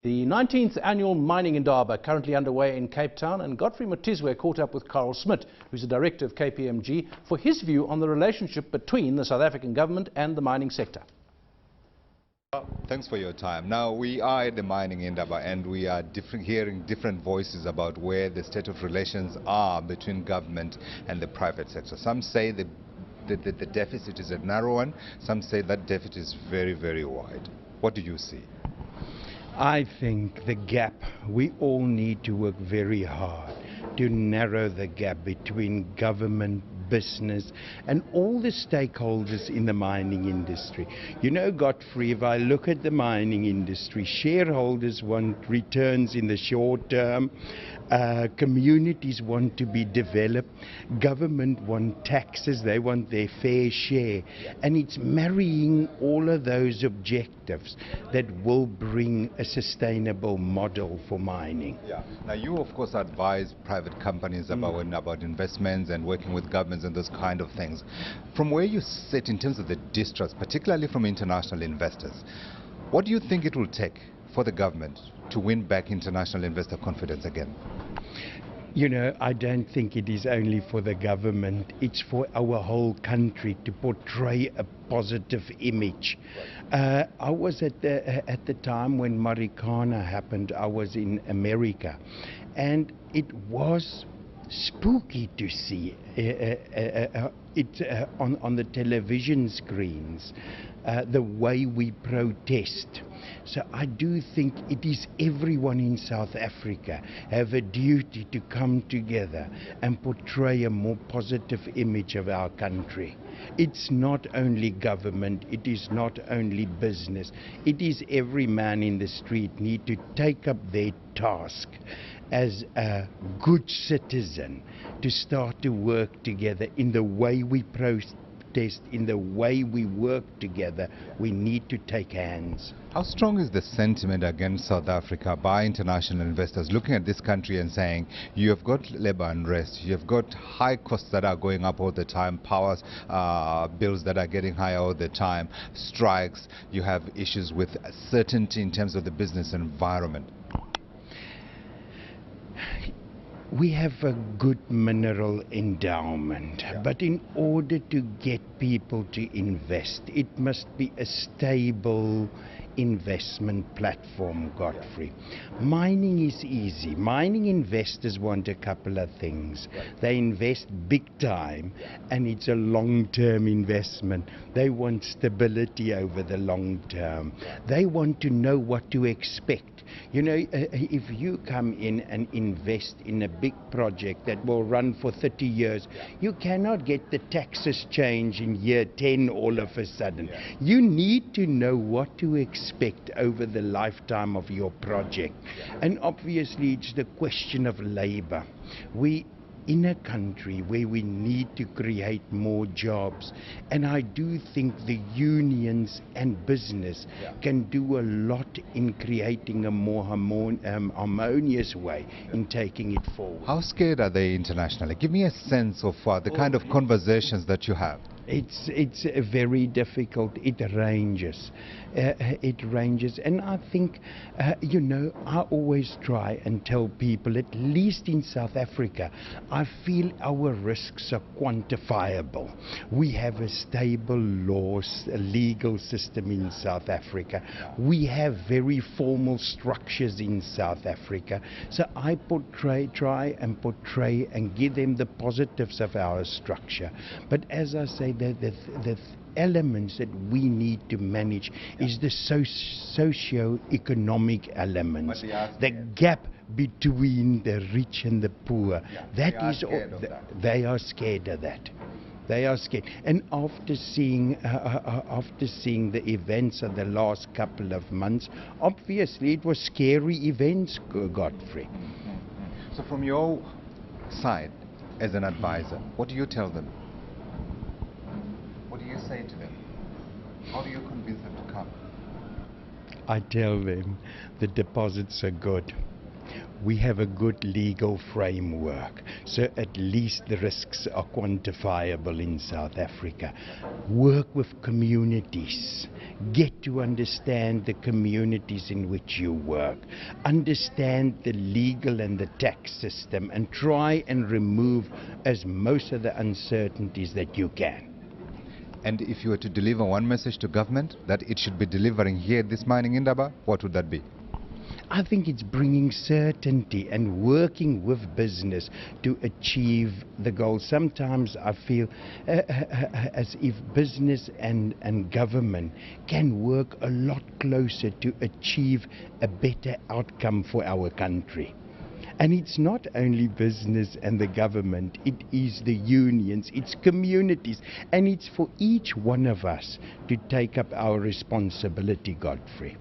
The 19th annual Mining Indaba currently underway in Cape Town, and Godfrey Motizwe caught up with Carel Smit, who's the director of KPMG, for his view on the relationship between the South African government and the mining sector. Thanks for your time. Now, we are at the Mining Indaba and we are hearing different voices about where the state of relations are between government and the private sector. Some say the deficit is a narrow one, some say that deficit is very, very wide. What do you see? I think the gap, we all need to work very hard to narrow the gap between government, business and all the stakeholders in the mining industry. You know, Godfrey, if I look at the mining industry, shareholders want returns in the short term, communities want to be developed, government want taxes, they want their fair share, and it's marrying all of those objectives that will bring a sustainable model for mining. Yeah. Now, you of course advise private companies about investments and working with governments and those kind of things. From where you sit in terms of the distrust, particularly from international investors, what do you think it will take for the government to win back international investor confidence again? You know, I don't think it is only for the government, it's for our whole country to portray a positive image. I was at the time when Marikana happened, I was in America, and it was spooky to see it on the television screens, the way we protest. So I do think it is everyone in South Africa have a duty to come together and portray a more positive image of our country. It's not only government, it is not only business, it is every man in the street need to take up their task as a good citizen to start to work together in the way we protest, in the way we work together. We need to take hands. How strong is the sentiment against South Africa by international investors looking at this country and saying you have got labor unrest, you have got high costs that are going up all the time, power bills that are getting higher all the time, strikes, you have issues with certainty in terms of the business environment? We have a good mineral endowment, but in order to get people to invest, it must be a stable investment platform, Godfrey. Mining is easy. Mining investors want a couple of things. They invest big time, and it's a long-term investment. They want stability over the long term. They want to know what to expect. You know, if you come in and invest in a big project that will run for 30 years, you cannot get the taxes change in year 10 all of a sudden. You need to know what to expect over the lifetime of your project. And obviously it's the question of labor. We in a country where we need to create more jobs, and I do think the unions and business can do a lot in creating a more harmonious way in taking it forward. How scared are they internationally? Give me a sense of the kind of conversations that you have. It's very difficult. It ranges. And I think, you know, I always try and tell people, at least in South Africa, I feel our risks are quantifiable. We have a stable legal system in South Africa. We have very formal structures in South Africa. So I try and portray and give them the positives of our structure. But as I say, the elements that we need to manage is the socio-economic elements, the gap between the rich and the poor. They are scared of that. They are scared. And after seeing the events of the last couple of months, obviously it was scary events, Godfrey. So from your side, as an advisor, what do you tell them? What do you say to them? How do you convince them to come? I tell them the deposits are good. We have a good legal framework, so at least the risks are quantifiable in South Africa. Work with communities. Get to understand the communities in which you work. Understand the legal and the tax system and try and remove as most of the uncertainties that you can. And if you were to deliver one message to government that it should be delivering here at this mining in Indaba, what would that be? I think it's bringing certainty and working with business to achieve the goal. Sometimes I feel as if business and government can work a lot closer to achieve a better outcome for our country. And it's not only business and the government, it is the unions, it's communities, and it's for each one of us to take up our responsibility, Godfrey.